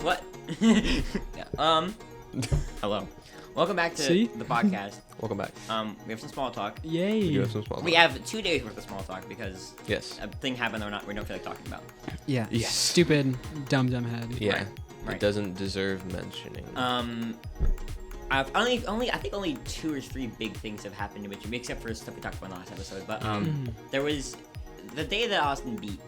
What? Hello. Welcome back to the podcast. Welcome back. We have some small talk. We do Yay. have some small We talk. have 2 days worth of small talk because Yes. a thing happened that we don't feel like talking about. Yeah. Yes. Stupid, dumb head. Yeah. Right. It doesn't deserve mentioning. I've I think only 2 or 3 big things have happened to Mitchell, except for stuff we talked about in the last episode. But there was the day that Austin beat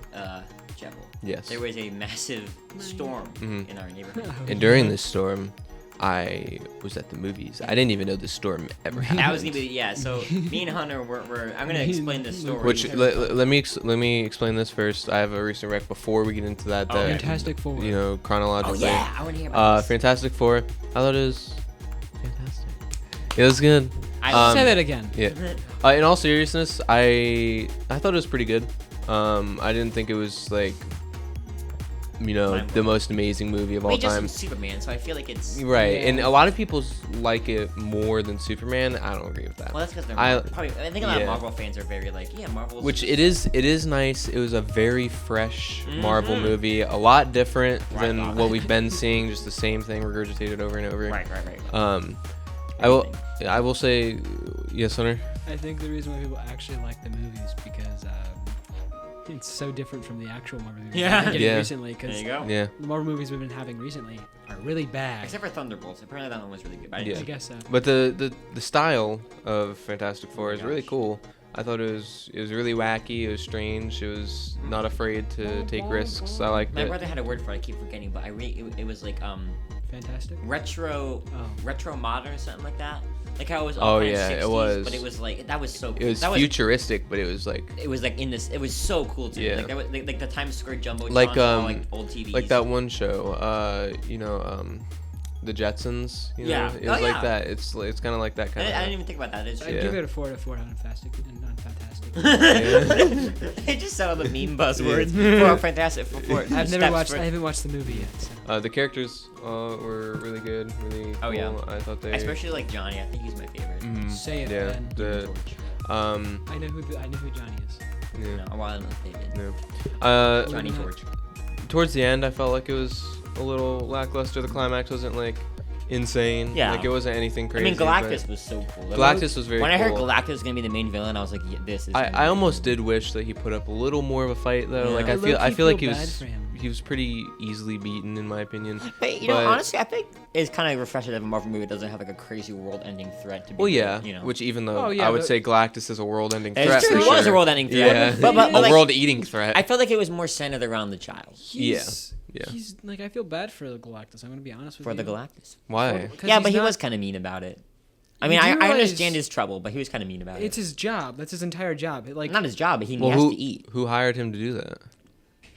Jebel. Yes. There was a massive storm in our neighborhood. And during this storm, I was at the movies. I didn't even know this storm ever happened. That was gonna be So me and Hunter were I'm gonna explain this story. Which let me explain this first. I have a recent rec before we get into that. Oh, Fantastic Four. You know, chronologically. Oh yeah, I want to hear about this. Fantastic Four. I thought it was fantastic. It was good. Say that again. Yeah. In all seriousness, I thought it was pretty good. I didn't think it was like, you know, the most amazing movie of all We just time. Superman, so I feel like it's Right, Yeah. and a lot of people like it more than Superman. I don't agree with that. Well, that's because they're I probably. I think a lot of yeah. Marvel fans are very like, yeah, Marvel's. Which it is nice. It was a very fresh Marvel movie, a lot different Right than on. what we've been seeing, just the same thing regurgitated over and over. Right. I will say, yes, Hunter. I think the reason why people actually like the movie is because it's so different from the actual Marvel movies Yeah. we've been getting Yeah. recently. There Because you go. Yeah, the Marvel movies we've been having recently are really bad. Except for Thunderbolts. Apparently that one was really good. But I didn't Yeah. I guess so. but the style of Fantastic Four Oh is my really gosh. cool. I thought it was really wacky. It was strange. It was not afraid to take risks. I liked My it. brother had a word for it. I keep forgetting, but it was like Fantastic. retro modern or something like that. Like how it was Oh, all kind yeah, of it 60s, was. but it was like that was so cool. It was that futuristic, but it was like It was like in this. It was so cool too. Yeah. Like that was like the Times Square jumbo. Like, like old TVs. like that one show. The Jetsons. You know? Yeah. It Oh, was like yeah. that. It's kind of like that I kind didn't of. even think about that. It's I true. Yeah. give it a 4 to 4 on fantastic and non-fantastic. They just said all the meme buzzwords for fantastic. For I steps haven't watched the movie yet. So. The characters were really good, really Oh, cool. yeah. I thought they. Especially like Johnny. I think he's my favorite. Say it, Yeah. Ben. The I know who Johnny is. yeah. No, well, I don't know if they did. Yeah. Johnny Torch. Towards the end, I felt like it was a little lackluster. The climax wasn't like insane. Yeah. Like it wasn't anything I crazy. mean, Galactus but was so cool. Galactus was very When I heard cool. Galactus was gonna be the main villain, I was like, yeah, this is. I almost did wish that he put up a little more of a fight though. Yeah. Like I I feel low-key like he feel was bad for him. he was pretty easily beaten in my opinion. But you know, but- honestly, I think it's kind of refreshing that a Marvel movie doesn't have like a crazy world-ending threat to be. Well, yeah. You know. Which even though Oh, yeah, I would but- say Galactus is a world-ending It's threat. true, for he was sure. a world-ending threat. Yeah. But a like, world-eating threat. I felt like it was more centered around the child. He's, Yeah. He's like, I feel bad for the Galactus. I'm gonna be honest with For you. the Galactus. Why? 'Cause Yeah, he's but he not- was kind of mean about it. I mean, You I do realize- understand his trouble, but he was kind of mean about It's it. his job. That's his entire job. Like, Not his job, but he Well, has who to eat. who hired him to do that?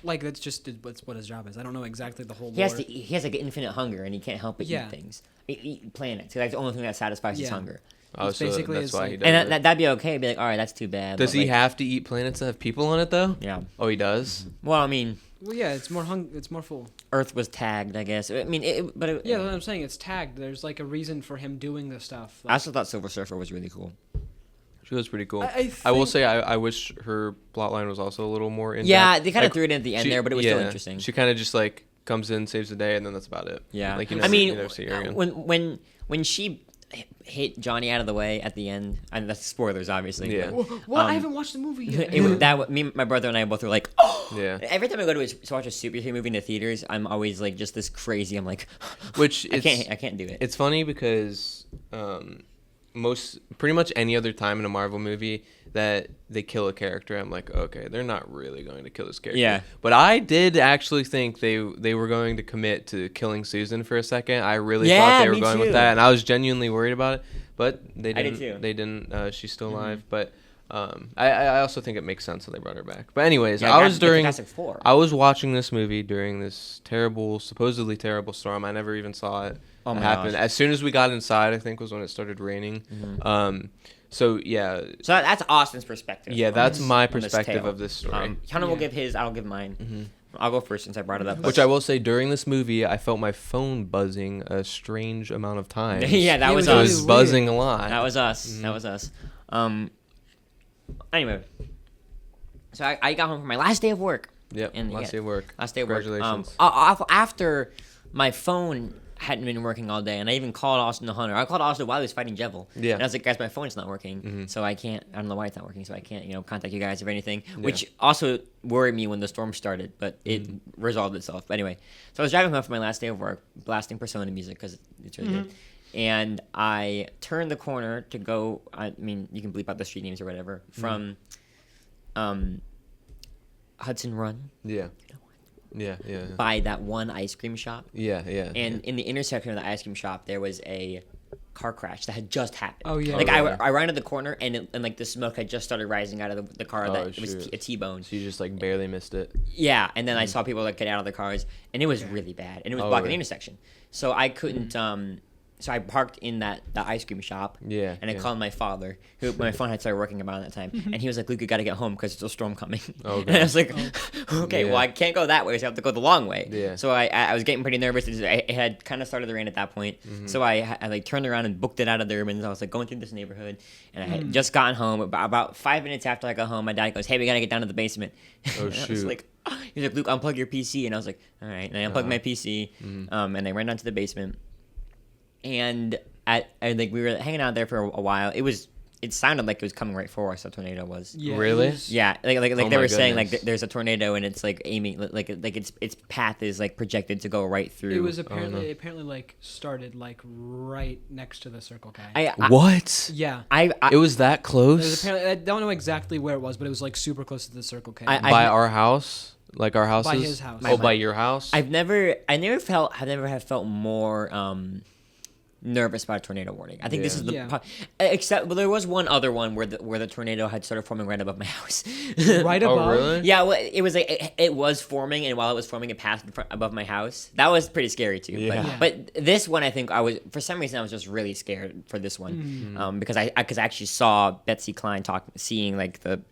like that's just what his job is. I don't know exactly the whole. He has lore. to. He has like infinite hunger, and he can't help but Yeah. eat things. Eat planets. So that's the only thing that sasatisfies his Yeah. hunger. Oh, It's so basically that's his, why like- he does And it. that'd be okay. Be like, all right, that's too bad. Does but, he like, have to eat planets that have people on it though? Yeah. Oh, he does. Well, I mean, Well, yeah, it's more It's more full. Earth was tagged, I guess. I mean, but it, Yeah, that's what I'm saying. It's tagged. There's like a reason for him doing this stuff. I also thought Silver Surfer was really cool. She was pretty cool. I I will think- say I wish her plotline was also a little more in Yeah, depth. they kind of Like, threw it in at the end there, but it was still interesting. She kind of just like comes in, saves the day, and then that's about it. Yeah, Like you I never, mean, you never see her again. when she hit Johnny out of the way at the end, and that's spoilers, obviously. Yeah. but, What? I Um, haven't watched the movie yet. me, my brother and I both were like, oh. Yeah. Every time I go to watch a superhero movie in the theaters, I'm always like just this crazy. I'm like, Which I it's can't do it. it's funny because pretty much any other time in a Marvel movie that they kill a character, I'm like, okay, they're not really going to kill this character. Yeah. But I did actually think they were going to commit to killing Susan for a second. I really thought they were me going too. with that, and I was genuinely worried about it. But they I didn't. did too. They didn't. She's still alive. But I also think it makes sense that they brought her back. But anyways, Yeah, I was the during. Fantastic Four. I was watching this movie during this supposedly terrible storm. I never even saw it Oh my happen. gosh. As soon as we got inside, I think was when it started raining. So yeah, So that's Austin's perspective. yeah, on that's this- my on this perspective tale. of this story. Hunter will Yeah. give his. I'll give mine. I'll go first since I brought it up. Which I will say, during this movie, I felt my phone buzzing a strange amount of times. yeah, that It was was It really us. was weird. buzzing a lot. That was us. That was us. Anyway, so I got home from my last day of work. Yep. And Last day of work. Last day of work. Congratulations. After my phone hadn't been working all day, and I even called Austin the Hunter. I called Austin while he was fighting Jevil. Yeah. And I was like, guys, my phone's not working, Mhm. so I can't. I don't know why it's not working, so I can't, contact you guys or anything. Which also worried me when the storm started, but it resolved itself. But anyway, so I was driving home for my last day of work, blasting Persona music because it's really good. And I turned the corner to go. I mean, you can bleep out the street names or whatever from Hudson Run. Yeah. Yeah. Yeah. By that one ice cream shop. Yeah. And in the intersection of the ice cream shop, there was a car crash that had just happened. Oh, yeah. Like Oh, yeah. I ran to the corner and like the smoke had just started rising out of the car that it was shoot. a T-bone. So you just like barely missed it. Yeah, and then I saw people like get out of the cars, and it was really bad, and it was Oh, blocking the really? intersection. So I couldn't. So I parked in the ice cream shop. Yeah, And I yeah. called my father, who my phone had started working about at that time, and he was like, "Luke, you got to get home because there's a storm coming." Oh, And I God. was like, "Okay, Yeah. well I can't go that way, so I have to go the long way." Yeah. So I was getting pretty nervous. It had kind of started to rain at that point, so I like turned around and booked it out of the Urbans. I was like going through this neighborhood, and I had just gotten home. About 5 minutes after I got home, my dad goes, "Hey, we gotta get down to the basement." Oh, And I was shoot. like, he's like, "Luke, unplug your PC," and I was like, "All right." And I unplugged my PC, and I ran down to the basement, and like we were hanging out there for a while. It sounded like it was coming right for us. The tornado was. Yeah, it Really? was- Yeah, like Oh they my were saying like goodness. there's a tornado and it's like aiming like its path is like projected to go right through. It was no. apparently like started like right next to the Circle K. What? yeah. It was that It close? was apparently, I don't know exactly where it was, but it was like super close to the Circle K. By our house? Like our houses? his house. Oh, by your house? I've never have felt more nervous about a tornado warning. I think this Yeah. is the Yeah. except there was one other one where the tornado had started forming right above my house. right Oh, above. really? Yeah, well, it was like it was forming, and while it was forming, it passed above my house. That was pretty scary too. Yeah. Yeah. But this one, I think for some reason I was just really scared for this one, because I actually saw Betsy Klein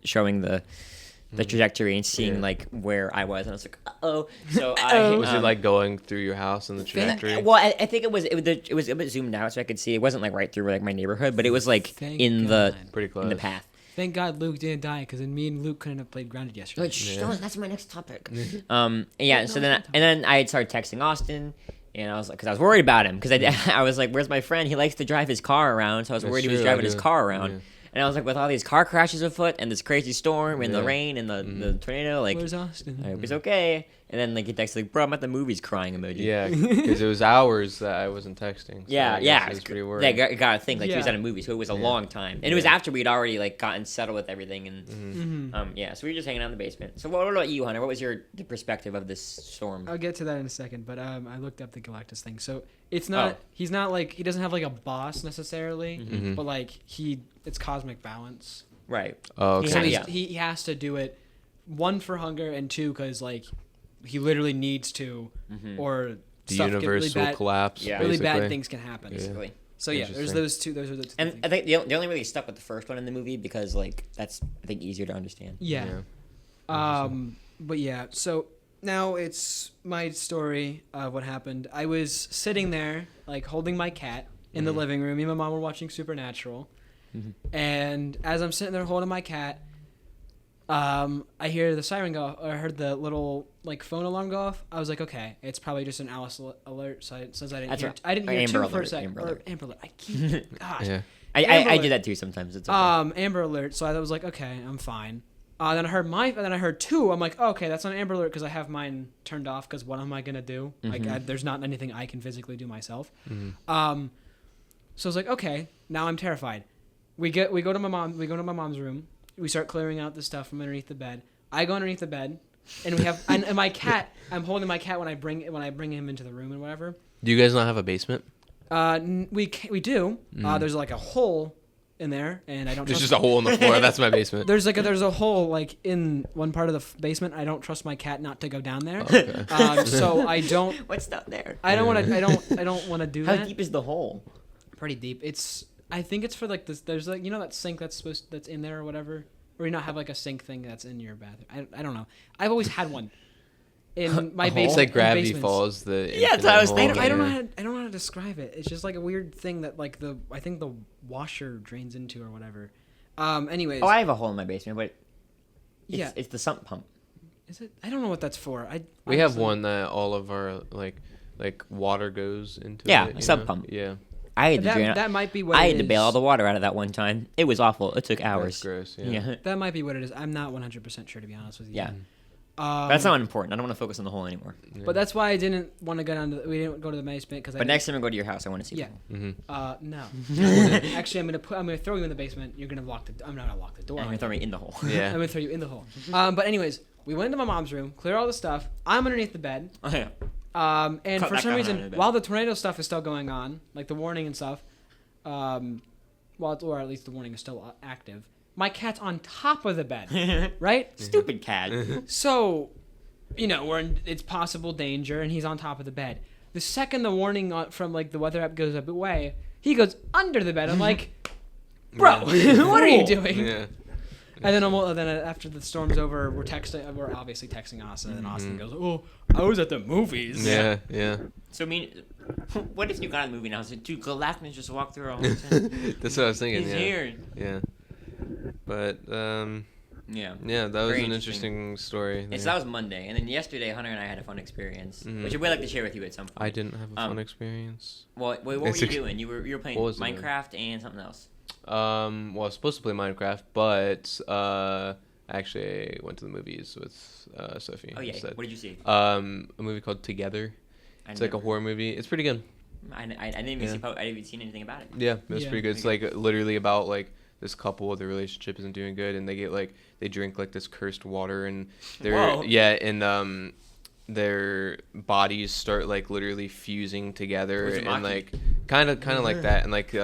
showing the trajectory and seeing Yeah. like where I was, and I was like, oh. So Was it like going through your house in the trajectory? Well, I think it was a bit zoomed out, so I could see it wasn't like right through like my neighborhood, but it was like Thank in the God. Pretty close. in the path. Thank God Luke didn't die, because then me and Luke couldn't have played Grounded yesterday. Like, shh, Yeah. that's my next topic. Yeah. No, So then I had started texting Austin, and I was like, because I was worried about him, because I was like, where's my friend? He likes to drive his car around, so I was That's worried he was true, I driving his do. car around. Yeah. And I was like, with all these car crashes afoot and this crazy storm and the Yeah. rain and the tornado, like, Where's Austin? I hope he's okay. And then like he texted like, bro, I'm at the movies crying emoji. Yeah, because it was hours that I wasn't texting. So Yeah, I guess yeah. It was pretty worried. Yeah, gotta think like he was Yeah. at a movie, so it was a Yeah. long time, and it was Yeah. after we'd already like gotten settled with everything, and Mhm. so we were just hanging out in the basement. So what about you, Hunter? What was the perspective of this storm? I'll get to that in a second, but I looked up the Galactus thing. So it's not. Oh. He's not like he doesn't have like a boss necessarily, Mhm. but like it's cosmic balance. Right. Oh, okay. So Yeah. he has to do it, one for hunger and two because like he literally needs to, or The stuff get universe really will bad, collapse. Yeah. really basically. bad things can happen. Yeah. Basically. So yeah, there's Interesting. those two. Those are the two. And things. I think they only really stuck with the first one in the movie because like that's I think easier to understand. Yeah. Yeah. But yeah, so now it's my story of what happened. I was sitting there, like holding my cat in the living room. Me and my mom were watching Supernatural, and as I'm sitting there holding my cat, I hear the siren go. Or I heard the little like phone alarm go off. I was like, okay, it's probably just an Alice alert. So since I didn't That's hear, right. I didn't Or hear Amber two for a Alert, second. Amber Or Alert. Amber Alert. I keep, gosh. Yeah. I Amber do Alert. that too sometimes. It's okay. Amber Alert. So I was like, okay, I'm fine. Then I heard two. I'm like, okay, that's not Amber Alert because I have mine turned off. Because what am I gonna do? Like, there's not anything I can physically do myself. So I was like, okay, now I'm terrified. We go to my mom's room. We start clearing out the stuff from underneath the bed. I go underneath the bed, and we have and my cat. I'm holding my cat when I bring him into the room and whatever. Do you guys not have a basement? We do. There's like a hole in there, and I don't. There's trust just a hole in the floor. That's my basement. There's a hole like in one part of the basement. I don't trust my cat not to go down there. Okay. So I don't. What's down there? I don't want to. I don't want to do How that. deep is the hole? Pretty deep. I think it's for like this. There's like that sink that's in there or whatever. Or you not have like a sink thing that's in your bathroom. I don't know. I've always had one in my basement. It's like in Gravity basements. Falls. The Yeah, that's what I was infinite thinking. hole. I don't know Yeah. how to describe it. It's just like a weird thing that like I think the washer drains into or whatever. Anyways. Oh, I have a hole in my basement, but Yeah. it's the sump pump. Is it? I don't know what that's for. We have honestly- one that all of our like water goes into. Yeah, it, a you sub know? pump. Yeah, I had to drain. That might be what I it had to bail is. all the water out of that one time. It was awful. It took that's hours. gross. Yeah. Yeah. That might be what it is. I'm not 100% sure, to be honest with you. Yeah. Um, That's not important. I don't want to focus on the hole anymore. But that's why I didn't want to go down to. We didn't go to the basement because. But next time I go to your house, I want to see Yeah. the hole. Mm-hmm. No. Actually, I'm gonna throw you in the basement. You're gonna lock the. I'm not gonna lock the door. And you're going to throw me in the hole. Yeah. I'm gonna throw you in the hole. But anyways, we went into my mom's room, clear all the stuff. I'm underneath the bed. Oh, yeah. And Cut for that some guy reason, under the bed. while the tornado stuff is still going on, like the warning and stuff, or at least the warning is still active. My cat's on top of the bed, right? Stupid cat. So, it's possible danger, and he's on top of the bed. The second the warning from like the weather app goes up away, he goes under the bed. I'm like, bro, what are you doing? Yeah. And then after the storm's over, we're obviously texting Austin, and Austin goes, "Oh, I was at the movies." Yeah. Yeah. So, what if you got a movie now? So, dude, Galactus just walked through all the time. That's what I was thinking. He's yeah. here. Yeah. But Yeah. yeah, that was Very an interesting. interesting story. Yeah, so that was Monday. And then yesterday, Hunter and I had a fun experience, which I would like to share with you at some point. I didn't have a fun experience. What were you doing? You were playing What was it? Minecraft and something else. Well, I was supposed to play Minecraft, but actually I went to the movies with Sophie. Oh, yeah. instead. What did you see? A movie called Together. It's like a horror movie. It's pretty good. I didn't even I didn't even see anything about it. Yeah, it was Yeah. pretty good. It's like literally about like this couple, their relationship isn't doing good, and they get like they drink like this cursed water, and Whoa. their bodies start like literally fusing together, Uzumaki. and like kind of like that, and like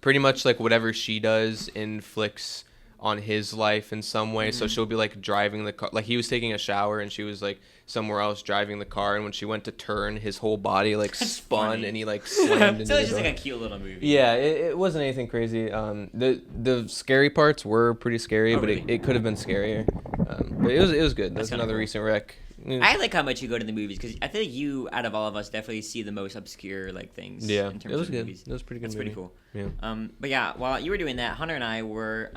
pretty much like whatever she does inflicts on his life in some way. So she'll be like driving the car, like he was taking a shower and she was like somewhere else driving the car, and when she went to turn, his whole body like That's spun funny. and he like slammed into So the it's just door. like a cute little movie. Yeah, it wasn't anything crazy. The scary parts were pretty scary, Oh, but really? it could have been scarier. But it was good. That's kinda another cool. recent rec. I like how much you go to the movies because I think you, out of all of us, definitely see the most obscure like things. Yeah, in terms it was of good. movies. It was a pretty good. That's movie. pretty cool. Yeah. But yeah, while you were doing that, Hunter and I were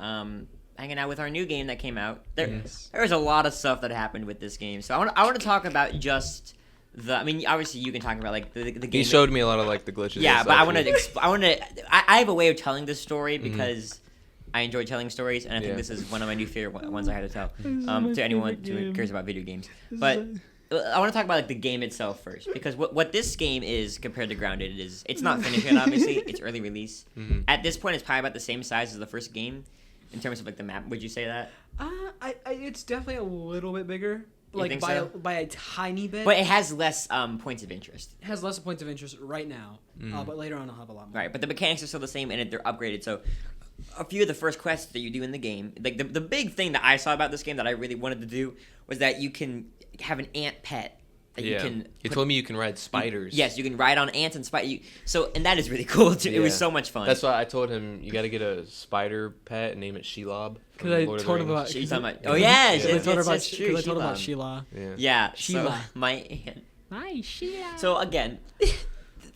hanging out with our new game that came out. There was a lot of stuff that happened with this game, so I want to talk about just the. I mean, obviously you can talk about like the game. He showed me a lot of like the glitches. Yeah, and but stuff. I want to. I have a way of telling this story because I enjoy telling stories, and I think Yeah. this is one of my new favorite ones I had to tell to anyone who cares about video games. But I want to talk about like the game itself first, because what this game is compared to Grounded is it's not finished yet. Obviously, it's early release. At this point, it's probably about the same size as the first game in terms of like the map. Would you say that? It's definitely a little bit bigger, like think by so? by a tiny bit. But it has less points of interest. It has less points of interest right now, but later on I'll have a lot more. Right, but the mechanics are still the same and they're upgraded. So a few of the first quests that you do in the game, like the big thing that I saw about this game that I really wanted to do was that you can have an ant pet that you can. He put- told me you can ride spiders. Yes, you can ride on ants and spider. And that is really cool too. It was Yeah. so much fun. That's why I told him you got to get a spider pet and name it Shelob. Because I told him about. She's talking about. Oh yeah, Because I told her about. it's true. Because I told her about Sheila. Sheila. Yeah. Yeah, so Sheila. my aunt. Hi, Sheila. So again,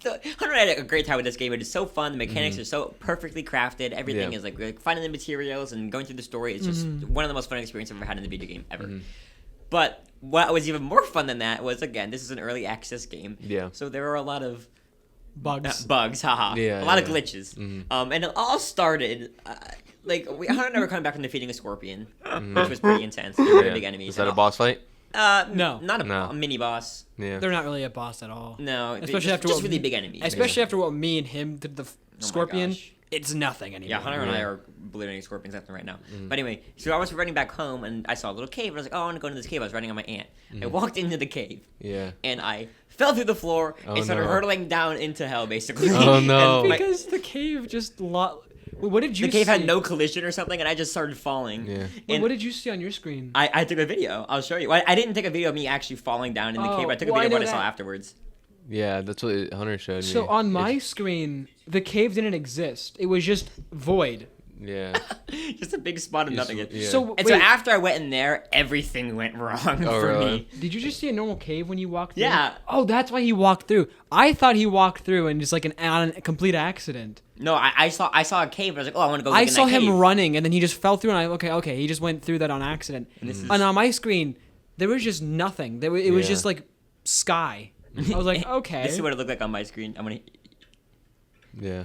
Hunter had a great time with this game. It is so fun. The mechanics are so perfectly crafted. Everything Yeah. is like finding the materials and going through the story. It's just one of the most fun experiences I've ever had in a video game ever. But what was even more fun than that was, again, this is an early access game. Yeah. So there are a lot of Bugs. bugs, haha. Yeah, a lot of yeah. glitches. And it all started Hunter and I were coming back from defeating a scorpion, which was pretty intense. They were Yeah. big enemies. Is that And a boss fight? No. not No. a mini boss. Yeah. They're not really a boss at all. No, Especially after just what really big enemies. Especially after what me and him did the Scorpion. gosh. It's nothing anymore. Yeah, Hunter and I Yeah. are ballooning scorpions left and right now. But anyway, so I was running back home and I saw a little cave. And I was like, oh, I want to go into this cave. I was riding on my aunt. I walked into the cave Yeah. and I fell through the floor and Oh, started no. hurtling down into hell, basically. Oh, no. And Because the cave just What did you the cave see? had no collision or something, and I just started falling. Yeah. Wait, And what did you see on your screen? I took a video. I'll show you. Well, I didn't take a video of me actually falling down in the Oh, cave. I took a well, I video of what know I saw that. afterwards. Yeah, that's what Hunter showed me. So on my It's- screen, the cave didn't exist. It was just void. Yeah. Just a big spot of Yes, nothing. yeah. So And wait, so after I went in there, everything went wrong Oh, for really? me. did you just see a normal cave when you walked through? Yeah. Oh, that's why he walked through. I thought he walked through and just like on a complete accident. No, I saw a cave. And I was like, oh, I want to go. Look I in saw that him cave. running and then he just fell through and okay, he just went through that on accident. And this is- And on my screen, there was just nothing. It was Yeah. just like sky. I was like, okay. This is what it looked like on my screen. I'm gonna Yeah.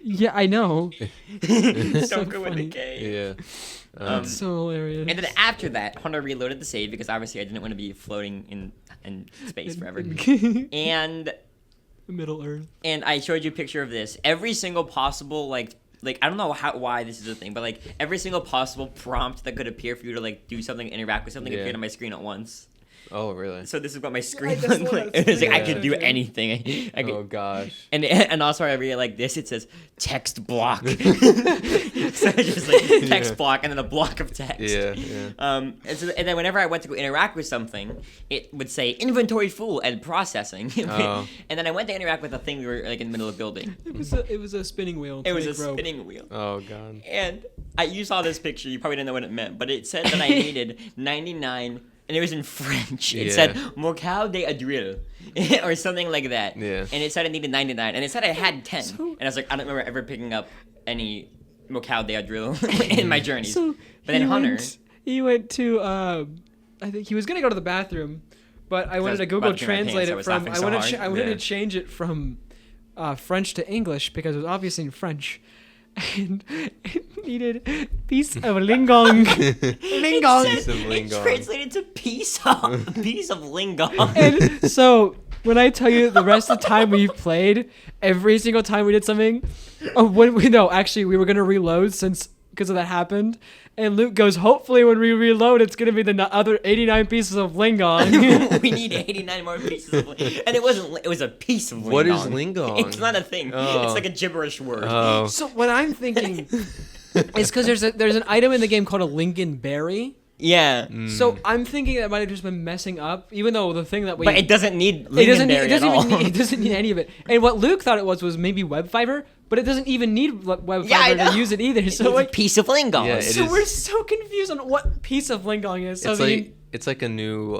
Yeah, I know. don't so go in funny. the cave. Yeah. Um, So hilarious. And then after that, Hunter reloaded the save because obviously I didn't want to be floating in space forever. And Middle Earth. I showed you a picture of this. Every single possible like I don't know why this is a thing, but like every single possible prompt that could appear for you to like do something, interact with something, Yeah. appeared on my screen at once. Oh, really? So this is what my screen that's looked what I like. was It was like I thinking. could do Yeah. anything. I could, Oh gosh. and also I really like this. It says text block. So it's just like text Yeah. block and then a block of text. Yeah. Yeah. And then whenever I went to go interact with something, it would say inventory full and processing. Oh. And then I went to interact with a thing we were like in the middle of building. It was a spinning wheel. It was a Plague rope. spinning wheel. Oh god. And you saw this picture. You probably didn't know what it meant, but it said that I needed 99, and it was in French. It Yeah. said "Morcal de Adril" or something like that. Yeah. And it said I needed 99, and it said I had 10. So- And I was like, I don't remember ever picking up any Morcal de Adril in my journeys. So But then Hunter, he went to I think he was gonna go to the bathroom, but I wanted was to Google about to pee my translate pants, I it was from. laughing I so wanted hard. I wanted Yeah. to change it from French to English because it was obviously in French, and it needed piece of lingong. Lingong. Piece of it's lingong. translated to piece of lingong. And so when I tell you the rest of the time we've played, every single time we did something, actually we were gonna reload because of that happened. And Luke goes, hopefully when we reload, it's gonna be the other 89 pieces of lingong. We need 89 more pieces of lingong. And it wasn't, it was a piece of lingong. What is lingong? It's not a thing. Oh. It's like a gibberish word. Oh. So what I'm thinking is because there's an item in the game called a lingonberry. Yeah. So I'm thinking that might have just been messing up, even though the thing that we But it doesn't need it doesn't need, lingonberry it doesn't at even all. need, it doesn't need any of it. And what Luke thought it was maybe web fiber, but it doesn't even need web Yeah, I fiber know. to use it either. It's So a like, piece of lingong. Yeah, it so is. we're so confused on what piece of lingong is. So It's like a new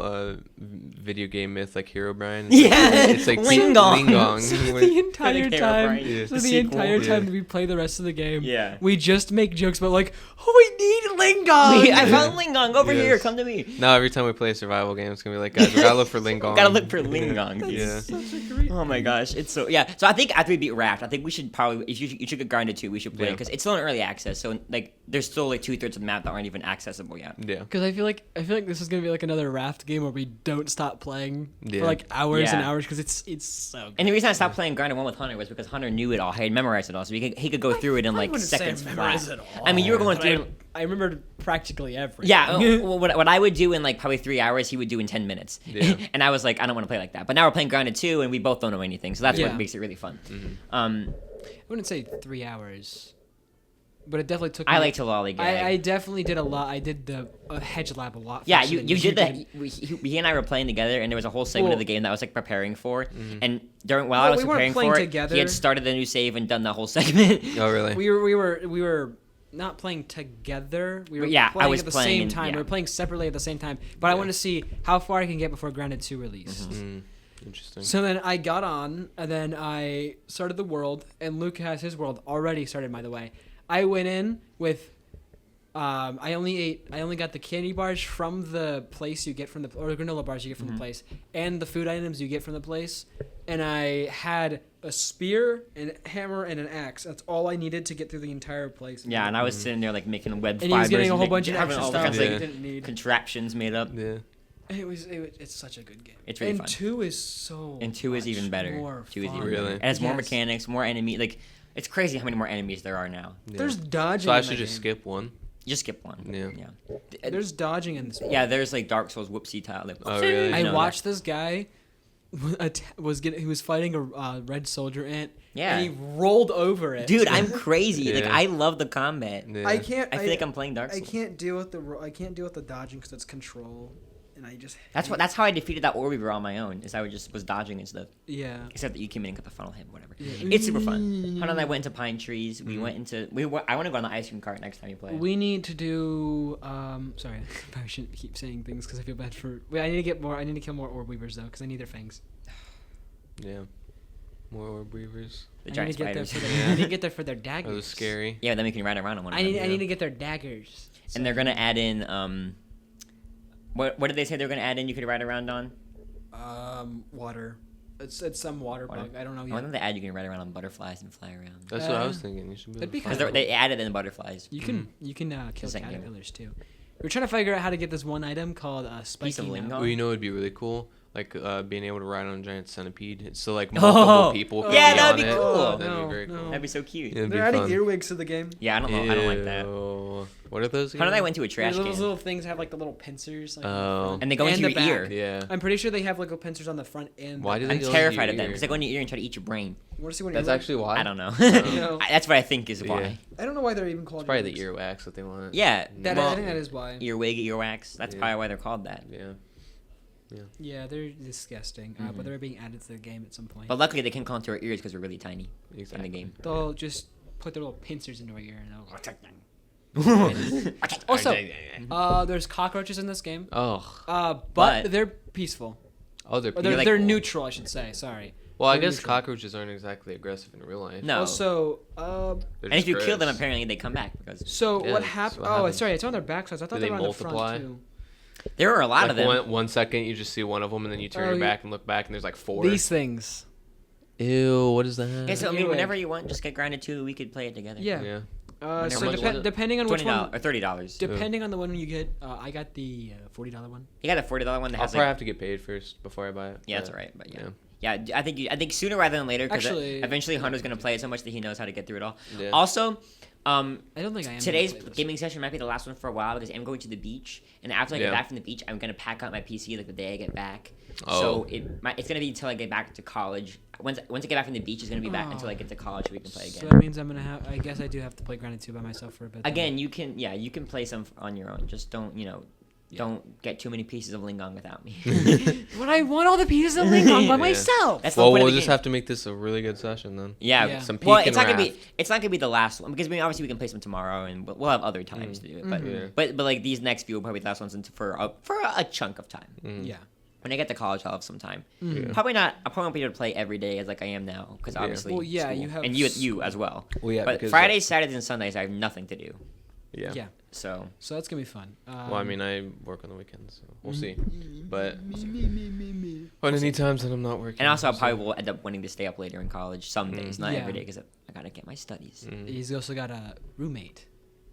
video game myth, like Herobrine. Yeah, It's like Lingong. Lingong. So the entire Herobrine. time, Yeah. so The the sequel. entire time Yeah. that we play the rest of the game, Yeah. we just make jokes about like, oh, we need lingong. I found lingong over Yes. here. Come to me. Now every time we play a survival game, it's gonna be like, guys, we gotta look for Lingong. Gotta look for lingong. dude. Yeah. Such a great. Oh my gosh, it's so yeah. So I think after we beat Raft, I think we should probably if you should get Grinded 2, we should play Yeah. because it's still in early access. So like there's still like 2/3 of the map that aren't even accessible yet. Yeah. Because I feel like this is gonna be like another Raft game where we don't stop playing Yeah. for like hours and Yeah. hours because it's so good. And the reason I stopped playing Grinded 1 with Hunter was because Hunter knew it all. He had memorized it all, so he could go through it in like wouldn't say seconds I flat. memorized it all, I mean, you were going but through. I remembered practically everything. Yeah, well, what I would do in like probably 3 hours, he would do in 10 minutes. Yeah. And I was like, I don't want to play like that. But now we're playing Grinded 2, and we both don't know anything, so that's Yeah. what makes it really fun. Mm-hmm. I wouldn't say 3 hours, but it definitely took. I me- like to lollygag. I definitely did a lot. I did the hedge lab a lot. Yeah, faster you than did that. He and I were playing together, and there was a whole segment Well- of the game that I was like preparing for. Mm-hmm. And while I Well, was we weren't preparing playing for it, together. he had started a new save and done that whole segment. Oh, really? We were not playing together. We were Yeah, I playing was at the playing same and- time. yeah. We were playing separately at the same time. But I Yeah. want to see how far I can get before Grounded 2 release. Mm, interesting. So then I got on, and then I started the world, and Luke has his world already started, by the way. I went in with, I only got the candy bars from the place you get from the, or the granola bars you get from the place, and the food items you get from the place, and I had a spear, and a hammer, and an axe. That's all I needed to get through the entire place. Yeah, and I was sitting there like making web And he fibers was getting a whole make- bunch of having extra all stuff kinds that of he Yeah. didn't need. contraptions made up. Yeah. It's such a good game. It's really and fun. 2 is so. And 2 is much even better. more 2 is even fun. Really? better. It has more Yes. mechanics, more enemy. Like it's crazy how many more enemies there are now. Yeah. There's dodging. So I in should that just game. skip one. Just skip one. Yeah. There's dodging in this. Yeah, there's like Dark Souls whoopsie tile. Like, Oh, really? I you know, watched this guy he was fighting a red soldier ant. Yeah. And he rolled over it. Dude, I'm crazy. Like Yeah. I love the combat. Yeah. I can't. I feel like I'm playing Dark I Souls. can't deal with the dodging because it's control, and I just. That's how I defeated that Orbeaver on my own. Is I just was dodging and stuff. Yeah. Except that you came in and got the funnel hit, whatever. Yeah. It's super fun. Hunter and I went into pine trees. We went into. I want to go on the ice cream cart next time you play. We need to do. Sorry, I probably shouldn't keep saying things because I feel bad for. Wait, I need to get more. I need to kill more orb weavers though because I need their fangs. Yeah. More orb weavers. The I giant need to get there spiders. for their. I need to get there for their That daggers. was scary. Yeah, then we can ride around on one. Of I them. need. I need to get their daggers. And they're gonna add in What did they say they were gonna add in? You could ride around on. Water. It's some water bug. I don't know I yet. wonder if they add you can ride around on butterflies and fly around. That's what I was thinking. You should be. That'd be able to Because kinda find they added in butterflies. You can kill Second game. caterpillars too. We're trying to figure out how to get this one item called spiking. Lingon? Well, you know, it'd be really cool, like being able to ride on a giant centipede. So like Oh. multiple people. Could Yeah, be that'd on be it. cool. That'd No, be very no. cool. That'd be so cute. It'd be They're adding fun. earwigs to the game. Yeah, I don't know. I don't like that. Ew. What are those? How did I again? went to a trash Those can? little things have like the little pincers. Like, on the Oh. front And they go into the your ear. back. Yeah. I'm pretty sure they have like pincers on the front and. Why do they I'm go into terrified your of them ear? because they go in your ear and try to eat your brain. You want to see one? That's actually why. I don't know. No. That's what I think is why. Yeah. I don't know why they're even called. It's probably the earwigs. earwax that they want. Yeah. That well, I think that is why. earwig, earwax. That's Yeah. probably why they're called that. Yeah. Yeah, they're disgusting. Mhm. But they're being added to the game at some point. But luckily, they can call into our ears because we're really tiny Exactly. in the game. They'll just put their little pincers into our ear and they'll protect them. Also, there's cockroaches in this game. Oh. But But- they're peaceful. Oh, they're. Or they're, like- they're neutral, I should say. Sorry. Well, I they're guess neutral. cockroaches aren't exactly aggressive in real life. No. Also, They're and if just you kill them, gross. apparently they come back because so Yeah, what that's happened? what Oh, happens. sorry, it's on their backsides. I thought Do they they were on the multiply? front too. there are a lot Like of them. one second you just see one of them, and then you turn Oh, your you- back and look back, and there's like four. These things. Ew, what is that? Yeah, so I mean, Earwig. whenever you want, just get grounded too. We could play it together. Yeah. Yeah. How So much was it? depending on which $20 one, or $30. depending on the one you get, I got the $40 one. You got a $40 one that I'll has probably like. have to get paid first before I buy it. Yeah, that's but, all right, but yeah. yeah. Yeah, I think sooner rather than later because Actually- eventually Hunter's gonna play it so much that he knows how to get through it all. Yeah. Also, I don't think I am. today's gonna play this. gaming session might be the last one for a while because I'm going to the beach, and after I get Yeah. back from the beach, I'm gonna pack up my PC like the day I get back. Oh. So it's gonna be until I get back to college. Once I get back from the beach, it's gonna be back Oh. until I get to college so we can play So again. that means I'm gonna have. I guess I do have to play Grounded 2 by myself for a bit. then. Again, you can play some on your own. Just don't don't get too many pieces of Lingon without me. But I want all the pieces of Lincoln by Yeah. myself. That's the Well, point of we'll the just game. have to make this a really good session then. Yeah, Yeah. Some well, peak it's and not gonna wrath. be the last one because I mean obviously we can play some tomorrow and we'll have other times to do it. But Yeah. but like these next few will probably be the last ones for a chunk of time. Mm. Yeah. When I get to college, I'll have some time. Yeah. Probably not. I probably won't be able to play every day as like I am now because Yeah. obviously. Well, yeah, school. you have and you as well. Well, yeah, But because, Fridays, Saturdays, and Sundays, I have nothing to do. Yeah. Yeah. So So that's gonna be fun. Well, I mean, I work on the weekends, so we'll see. Mm-hmm. But on any times that I'm not working. and also I we'll probably see. will end up wanting to stay up later in college some days, not Yeah. every day because I gotta get my studies. Mm. he's also got a roommate.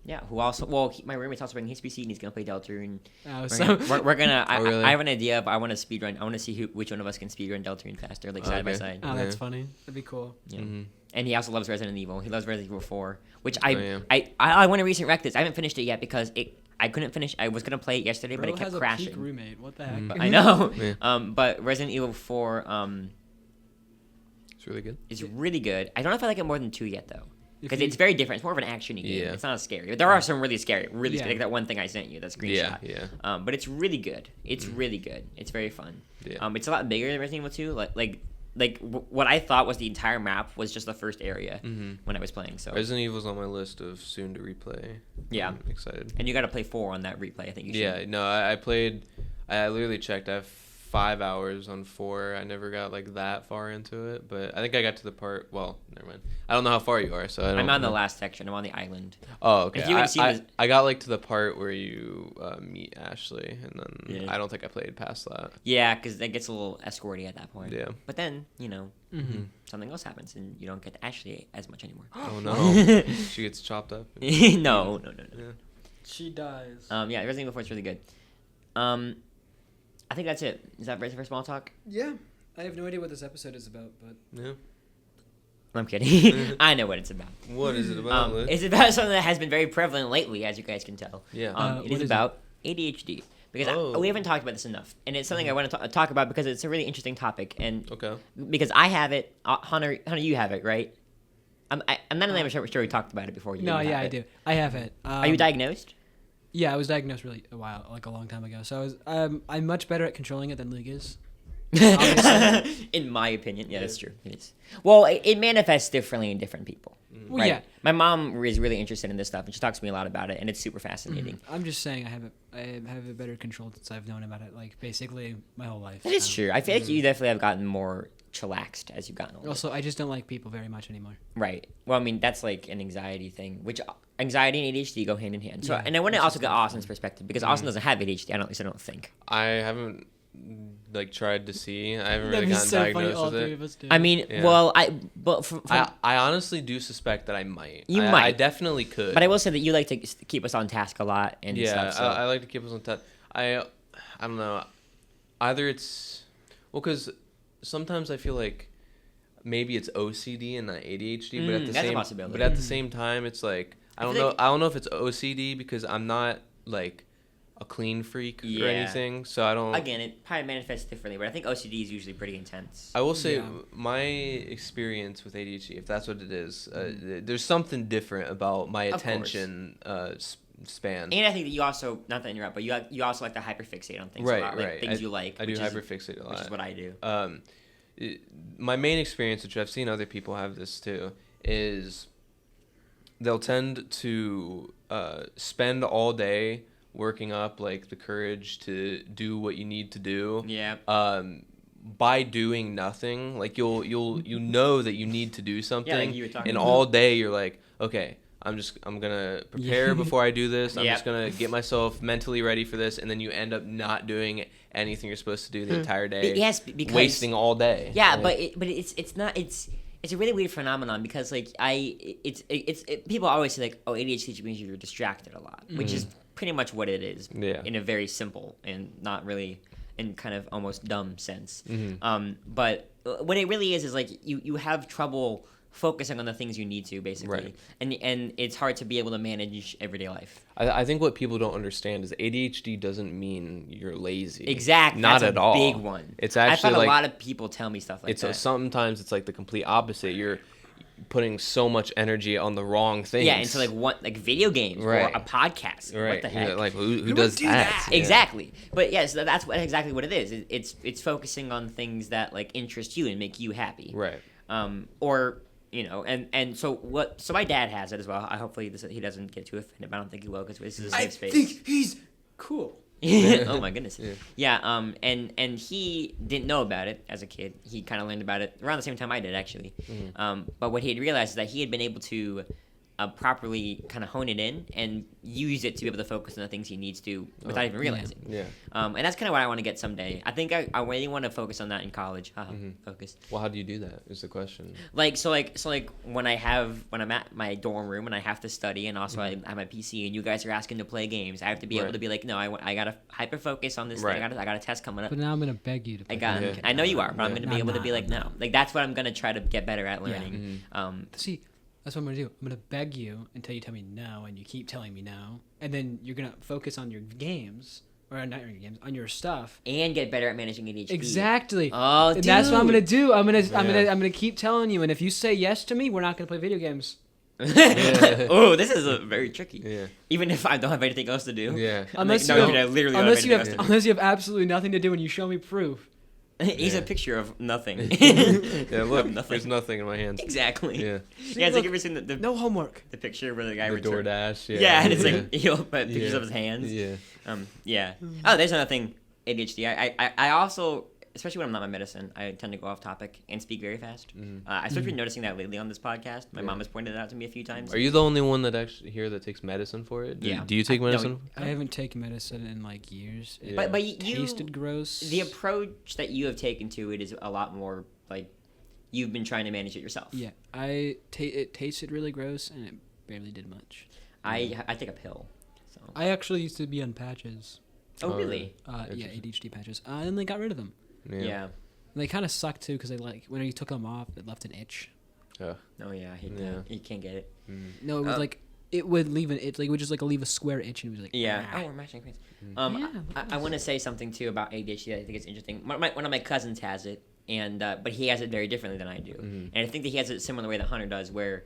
Yeah. Who also? my roommate's also playing HPC and he's gonna play Deltarune. Oh, We're so gonna. We're gonna Oh, really? I have an idea, but I want to speedrun. I want to see which one of us can speedrun Deltarune faster, like side by Okay. side. oh, that's Yeah. funny. That'd be cool. Yeah. Mhm. And he also loves Resident Evil. He loves Resident Evil 4, which Oh, yeah. I want to recent wreck this. I haven't finished it yet because I couldn't finish. I was gonna play it yesterday, but Bro it kept has a crashing. peak roommate. What the heck? Mm. But I know. Yeah. But Resident Evil 4 It's really good. is really good. I don't know if I like it more than 2 yet though. If Because you- it's very different. It's more of an action-y game. Yeah. It's not as scary. But there are some really scary, Yeah. like that one thing I sent you, that screenshot. Yeah, But it's really good. It's really good. It's very fun. Yeah. It's a lot bigger than Resident Evil 2. What I thought was the entire map was just the first area Mhm. when I was playing. So Resident Evil's on my list of soon to replay. Yeah. I'm excited. and you got to play 4 on that replay. I think you should. Yeah, no, I played. I literally checked. I have 5 hours on 4. I never got like that far into it, but I think I got to the part. Well, never mind. I don't know how far you are, so I don't. I'm on the know. last section. I'm on the island. Oh, okay. If you haven't seen I, this- I got like to the part where you meet Ashley, and then Yeah. I don't think I played past that. Yeah, because it gets a little escorty at that point. Yeah. But then, Mm-hmm. something else happens and you don't get Ashley as much anymore. Oh no, she gets chopped up. no. Yeah. She dies. Yeah, Resident Evil 4 is really good. I think that's it. Is that ready for small talk? Yeah. I have no idea what this episode is about, but Yeah. I'm kidding. I know what it's about. What is it about? Liz? It's about something that has been very prevalent lately, as you guys can tell. Yeah. It what is is about ADHD. Because Oh. we haven't talked about this enough, and it's something I want to talk about because it's a really interesting topic, and Okay. because I have it, Hunter, you have it, right? I'm not even sure we talked about it before. You no, have yeah, I it. do. I have it. Are you diagnosed? Yeah, I was diagnosed really a long time ago. So I was I'm much better at controlling it than Luke is. Obviously. In my opinion, yeah, that's true. It is. Well, it manifests differently in different people. Well, right? yeah. My mom is really interested in this stuff, and she talks to me a lot about it, and it's super fascinating. I'm just saying I have it better controlled since I've known about it like basically my whole life. That is true. I feel like you definitely have gotten more chillaxed as you've gotten older. Also, I just don't like people very much anymore. Right. Well, I mean, that's like an anxiety thing, which anxiety and ADHD go hand in hand. So, Yeah, and I want to which also is get not Austin's perspective because Austin doesn't have ADHD. At least I don't think. I haven't like tried to see. I haven't really That'd be gotten so funny. diagnosed All with three it. of us do. I mean, Yeah. well, but I honestly do suspect that I might. You I might. definitely could. but I will say that you like to keep us on task a lot and Yeah, stuff. So. I like to keep us on touch. I don't know. Either it's because sometimes I feel like maybe it's OCD and not ADHD, but at the that's a same possibility. but at the same time it's like I don't feel know. like- I don't know if it's OCD because I'm not like a clean freak Yeah. or anything, so I don't. Again, it probably manifests differently, but I think OCD is usually pretty intense. I will say Yeah. my experience with ADHD, if that's what it is, there's something different about my Of course. attention span. And I think that you also, not to interrupt, but you also like to hyperfixate on things Right, a lot, like right. things you like. I do which is- hyperfixate a lot. which is what I do. My main experience, which I've seen other people have this too, is they'll tend to spend all day working up like the courage to do what you need to do. Yeah. By doing nothing, like you know that you need to do something, you were talking and about. all day you're like, okay, I'm gonna prepare Yeah. before I do this. I'm Yep. just gonna get myself mentally ready for this, and then you end up not doing anything you're supposed to do the entire day. Yes, because wasting all day. Yeah, Like, but it's not it's a really weird phenomenon because like people always say like, oh, ADHD means you're distracted a lot, which is pretty much what it is. Yeah. In a very simple and not really in kind of almost dumb sense. Mm-hmm. But what it really is like you have trouble focusing on the things you need to basically, Right. and it's hard to be able to manage everyday life. I think what people don't understand is ADHD doesn't mean you're lazy. Exactly, Not that's at a all. big one. It's I've actually had like a lot of people tell me stuff like it's that. sometimes it's like the complete opposite. You're putting so much energy on the wrong things. Yeah, into like video games Right. or a podcast. Right. What the heck? Yeah, like who would does do that? that? Yeah. Exactly. But yes, that's exactly what it is. It's focusing on things that like interest you and make you happy. Right. Or and so my dad has it as well. I hopefully he doesn't get too offended, but I don't think he will because this is a safe space. he's cool. Oh my goodness. Yeah. Yeah. And he didn't know about it as a kid. He kind of learned about it around the same time I did, actually. But what he had realized is that he had been able to properly kind of hone it in and use it to be able to focus on the things he needs to without even realizing. Yeah. And that's kind of what I want to get someday. I think I really want to focus on that in college. Focus. Well, how do you do that? Is the question. Like when I'm at my dorm room and I have to study and also I have my PC and you guys are asking to play games, I have to be able Right. to be like, no, I gotta hyper focus on this Right. thing. I got a test coming up. But now I'm gonna beg you to. I Play got. Yeah. I know you are, but I'm Yeah. gonna be able to be like, no. Like that's what I'm gonna try to get better at Yeah. learning. See, that's what I'm gonna do. I'm gonna beg you until you tell me no, and you keep telling me no, and then you're gonna focus on your games or not your games, on your stuff. And get better at managing ADHD. Exactly. Oh, And that's what I'm gonna dude. do. I'm Yeah. gonna keep telling you, and if you say yes to me, we're not gonna play video games. Oh, this is very tricky. Yeah. Even if I don't have anything else to do. Yeah. Unless no, you dude, I literally don't unless you anything have else to unless you have absolutely nothing to do, and you show me proof. do. He's Yeah. a picture of nothing. Yeah. Look, Nothing. there's nothing in my hands. Exactly. Yeah. Yeah, it's like look, you ever seen the No homework. the picture where the guy The returned- DoorDash. Yeah. Yeah, and it's like he'll put pictures Yeah. of his hands. Yeah. Yeah. Oh, there's another thing. ADHD. I also, especially when I'm not on medicine, I tend to go off topic and speak very fast. I started been noticing that lately on this podcast. My mom has pointed it out to me a few times. Are you the only one that actually here that takes medicine for it? Yeah. Do you take No, medicine? I haven't taken medicine in like years. It Yeah. But you tasted gross. the approach that you have taken to it is a lot more like you've been trying to manage it yourself. Yeah, it tasted really gross, and it barely did much. I take a pill. So. I actually used to be on patches. Oh really? Yeah, Interesting. ADHD patches. And they got rid of them. Yeah. And they kind of sucked too, because they like when you took them off, it left an itch. Oh. Oh yeah. I hate Yeah. that. You can't get it. No, it was like it would leave an itch. Like it would just like leave a square itch, and it was like Yeah. "Ah." Oh, we're matching screens. Yeah, I want to say something too about ADHD that I think is interesting. One of my cousins has it, and but he has it very differently than I do. And I think that he has it similar way that Hunter does, where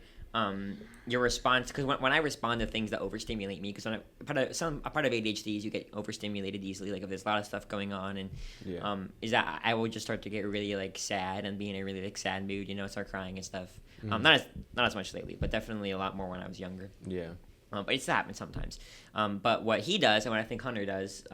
your response, because when I respond to things that overstimulate me, because a part of ADHD is you get overstimulated easily, like if there's a lot of stuff going on, and is that I would just start to get really like sad and be in a really like sad mood, start crying and stuff. Not as much lately, but definitely a lot more when I was younger. Yeah. But it's happened sometimes. But what he does, and what I think Hunter does,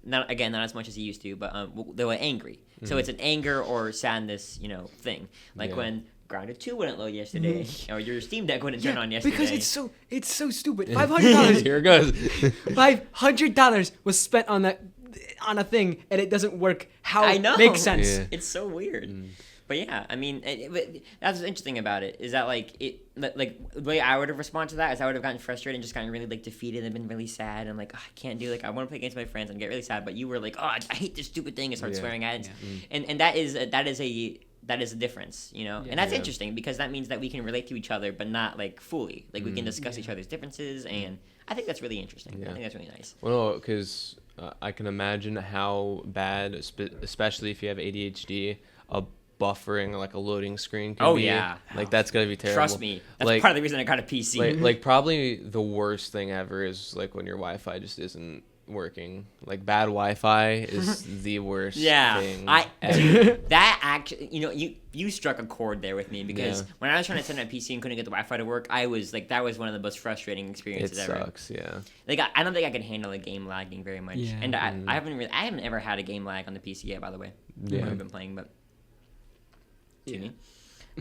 not as much as he used to, but they were angry. So it's an anger or sadness, thing. Like when Grounded 2 wouldn't load yesterday, or your Steam Deck wouldn't turn on yesterday. Because it's so stupid. $500. Here it goes. $500 was spent on a thing, and it doesn't work. How I know. Makes sense. Yeah. It's so weird. But yeah, I mean, that's what's interesting about it, is that like the way I would have responded to that is I would have gotten frustrated and just gotten really like defeated and been really sad and like, I can't do, like, I want to play against my friends and get really sad. But you were like, I hate this stupid thing, and start swearing at it. And that is a difference, and that's interesting, because that means that we can relate to each other, but not like fully, like we can discuss each other's differences, and I think that's really interesting. I think that's really nice. Well, because I can imagine how bad, especially if you have ADHD, buffering, like a loading screen can be. Yeah, like that's gonna be terrible. Trust me, that's part of the reason I got a PC. Like probably the worst thing ever is like when your Wi-Fi just isn't working. Like bad Wi-Fi is the worst thing ever. That actually, you struck a chord there with me, because when I was trying to set up my PC and couldn't get the Wi-Fi to work, I was like, that was one of the most frustrating experiences ever. It sucks, yeah. Like I don't think I could handle a game lagging very much, and I haven't ever had a game lag on the PC yet, by the way. I've been playing, but.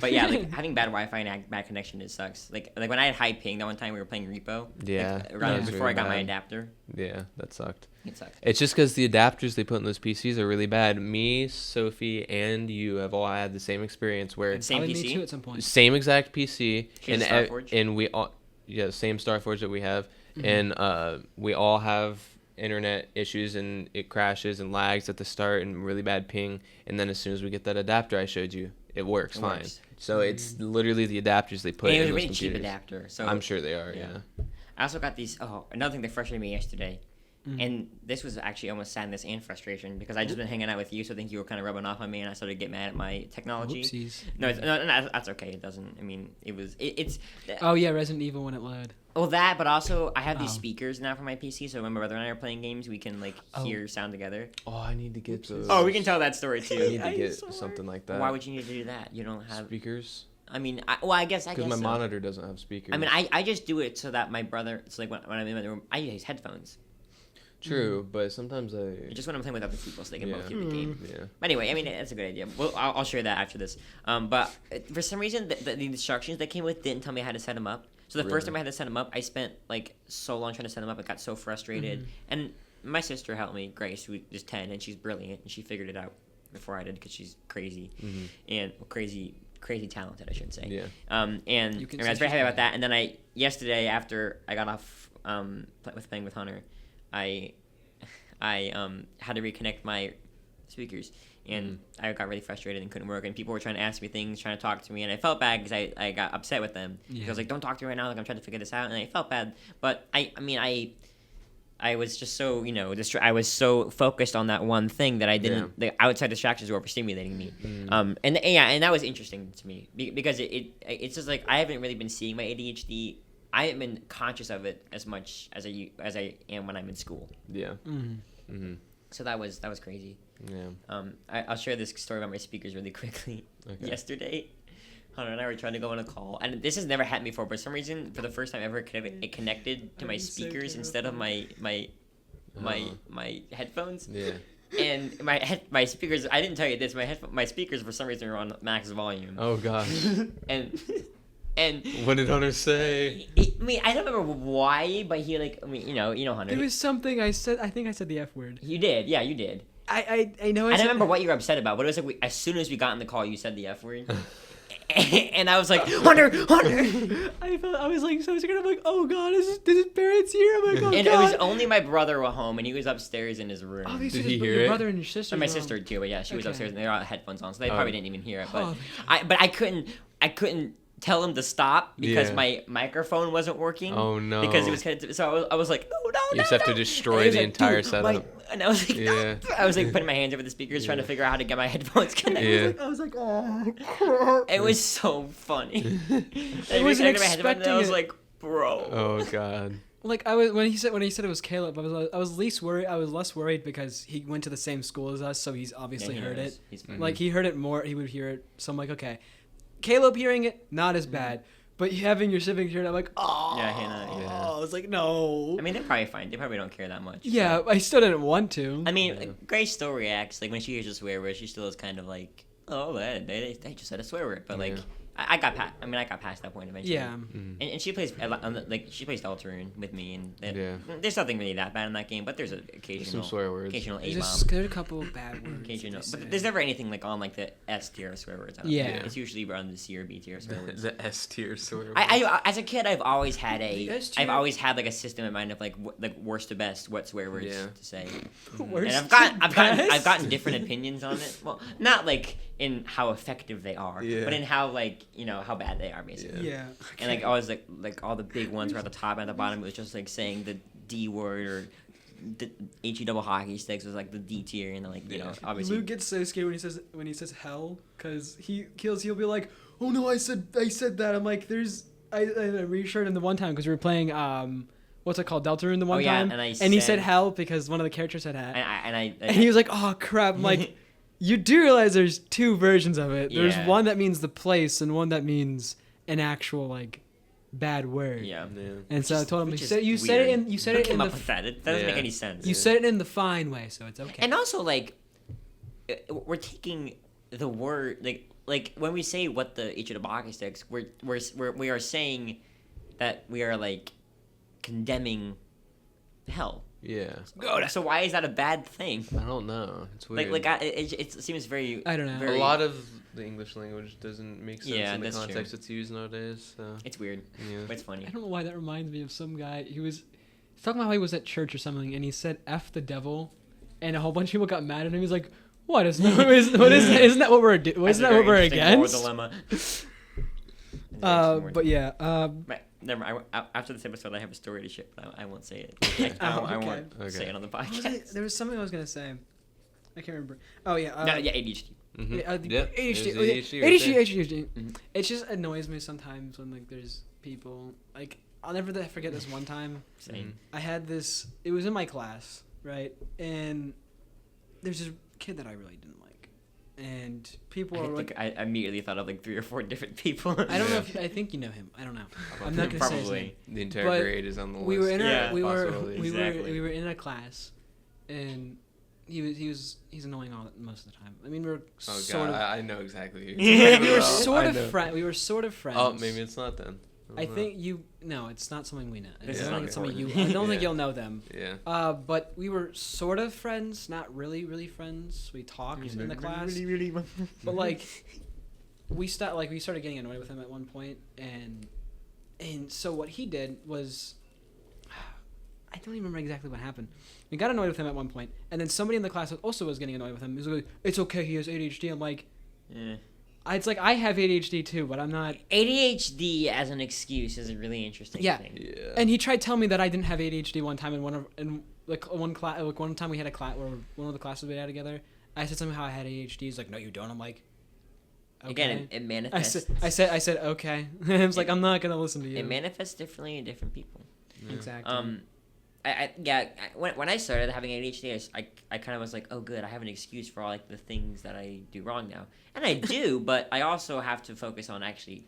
But yeah, like having bad Wi-Fi and bad connection, it sucks. Like when I had high ping that one time we were playing Repo. Before really I got my bad. adapter. Yeah, that sucked. It sucked. It's just because the adapters they put in those PCs are really bad. Me, Sophie, and you have all had the same experience where same PC. Me too at some point. Same exact PC, Starforge? and we all same Starforge that we have, and we all have internet issues, and it crashes and lags at the start and really bad ping, and then as soon as we get that adapter I showed you, it works fine. So it's literally the adapters they put in those computers. It was a really cheap adapter. So I'm sure they are, yeah. I also got these. Another thing that frustrated me yesterday, and this was actually almost sadness and frustration, because I just been hanging out with you, so I think you were kind of rubbing off on me, and I started to get mad at my technology. Whoopsies. No, that's okay. It doesn't. I mean, it's. Oh yeah, Resident Evil when it load. Well, that, but also I have these speakers now for my PC, so when my brother and I are playing games, we can like hear sound together. Oh, I need to get those. Oh, we can tell that story too. I need to get something like that. Why would you need to do that? You don't have speakers? I mean, I guess because my monitor doesn't have speakers. I mean, I just do it so that my brother. It's like when I'm in the room, I use headphones. True, but sometimes just when I'm playing with other people, so they can both hear the game. Yeah. But anyway, I mean, that's a good idea. Well, I'll share that after this. But for some reason, the instructions that came with didn't tell me how to set them up. So the first time I had to set them up, I spent like so long trying to set them up. I got so frustrated. And my sister helped me, Grace, who is 10, and she's brilliant, and she figured it out before I did, because she's crazy and crazy talented, I should say. Yeah. And I was very happy about that. And then yesterday after I got off with playing with Hunter, I had to reconnect my speakers, and I got really frustrated and couldn't work, and people were trying to ask me things, trying to talk to me, and I felt bad because I got upset with them. I was like, don't talk to me right now, like I'm trying to figure this out, and I felt bad. But I was just so, I was so focused on that one thing that I didn't, the outside distractions were overstimulating me. And that was interesting to me, because it's just like, I haven't really been seeing my ADHD. I haven't been conscious of it as much as I am when I'm in school. Yeah. So that was crazy. Yeah. I'll share this story about my speakers really quickly. Okay. Yesterday, Hunter and I were trying to go on a call, and this has never happened before. But for some reason, for the first time ever, it connected to my speakers instead of my headphones. Yeah. And my speakers, I didn't tell you this. My speakers for some reason were on max volume. Oh gosh. And what did Hunter say? I don't remember why, but he you know Hunter. There was something I said. I think I said the F word. You did, yeah, you did. I know. I don't remember what you were upset about, but it was like as soon as we got in the call, you said the F word. And I was like, Hunter. I was like so scared. I'm like, oh god, is his parents here? I'm like, oh and god. It was only my brother were home, and he was upstairs in his room. Obviously, did he hear your it? brother and your sister. And my sister too, but yeah, she was upstairs, and they all had headphones on, so they probably didn't even hear it. But I couldn't tell him to stop because my microphone wasn't working. Oh no! Because it was so I was like, no. You just have to destroy the entire setup. And I was like, Yeah. I was like putting my hands over the speakers trying to figure out how to get my headphones connected. Yeah. I was like, oh. It was so funny. I wasn't And I expecting was it. like, bro. Oh god. Like I was when he said it was Caleb, I was least worried. I was less worried because he went to the same school as us, so he's obviously Yeah, he heard knows. it. He's fine. Like he heard it more. He would hear it. So I'm like, okay, Caleb hearing it, not as bad. But having your siblings hear it, I'm like, oh. Yeah, Hannah, yeah. I was like, no. I mean, they're probably fine. They probably don't care that much. Yeah, I still didn't want to. I mean, Yeah. Grace still reacts. Like, when she hears a swear word, she still is kind of like, oh, they just said a swear word. But, like, Yeah. I got past that point eventually. Yeah. And she plays, she plays Deltarune with me. And Yeah. there's nothing really that bad in that game, but there's an occasional, Some swear words. occasional There's A-bomb. there's a couple of bad words. Occasional. that they But say. there's never anything, like, on, like, the S tier swear words. I don't Yeah. think. It's usually around the C or B tier swear words. The S tier swear words. I as a kid I've always had The S tier? I've always had like a system in mind of like worst to best what swear words Yeah. to say. Worst And to I've best? gotten different opinions on it. Well, not like in how effective they are, Yeah. but in how like, you know, how bad they are basically. Yeah. And like always like all the big ones were at the top and at the bottom it was just like saying the D word or the HE double hockey sticks was like the D tier and like, you know, obviously Luke gets so scared when he says hell because he'll be like, oh no, I said that. I'm like, I reassured him the one time because we were playing what's it called, Deltarune the one yeah, time, and he said- said hell because one of the characters said that, and and he was like, oh crap. I'm like, you do realize there's two versions of it. There's Yeah. one that means the place and one that means an actual like bad word. yeah. Yeah. And so I told him, Which you is said weird. it Who in came the up with that? It doesn't make Yeah. any sense. you said it in the fine way, so it's okay. And also, like, we're taking the word like when we say what the Ichidabaki sticks, we are saying that we are like condemning hell. Yeah. So why is that a bad thing? I don't know. It's weird. It seems very. I don't know. very- a lot of the English language doesn't make sense Yeah, in the that's true. context it's used nowadays. So It's weird, yeah. but it's funny. I don't know why that reminds me of some guy. He's talking about how he was at church or something, and he said "f the devil," and a whole bunch of people got mad at him. He's like, "What isn't that what we're That's isn't a that what very we're interesting moral against?" dilemma. But yeah, But never mind. After this episode, I have a story to share, but I won't say it. I okay. won't Okay. say it on the what was podcast. there was something I was gonna say. I can't remember. Oh yeah. No, yeah, ADHD. Mhm. Yeah, Yeah, ADHD. there's Oh, yeah, ADHD right there. ADHD. Mhm. It just annoys me sometimes when like there's people like I'll never forget this one time. Same. I had this. It was in my class, right? And there's this kid that I really didn't like, and people I are think like, I immediately thought of like 3 or 4 different people. I don't know Yeah. if I think you know him. I don't know. I'm not gonna say his name. The entire But grade is on the list. We were in Yeah, we were possibly. we Exactly. were in a class, and he's annoying most of the time. I mean, we were Oh sort god, of I know exactly. Who Yeah, you're we talking were about. sort I of know. friends. We were sort of friends. Oh, maybe it's not then. I don't know. think you. No, it's not something we know. This I is don't not think it's something you. important. I don't think Yeah. you'll know them. Yeah. But we were sort of friends, not really friends. We talked in the class, but like we started getting annoyed with him at one point, and so what he did was, I don't even remember exactly what happened. We got annoyed with him at one point, and then somebody in the class also was getting annoyed with him. He was like, "It's okay, he has ADHD." I'm like, Yeah. it's like I have ADHD too, but I'm not. ADHD as an excuse is a really interesting Yeah. thing. Yeah. And he tried telling me that I didn't have ADHD one time in one time we had a class where one of the classes we had together. I said something how I had ADHD. He's like, "No, you don't." I'm like, okay. Again, it manifests. I said okay. I was like, I'm not gonna listen to you. It manifests differently in different people. Yeah. Exactly. When I started having ADHD, I kind of was like, oh, good, I have an excuse for all like the things that I do wrong now, and I do, but I also have to focus on actually,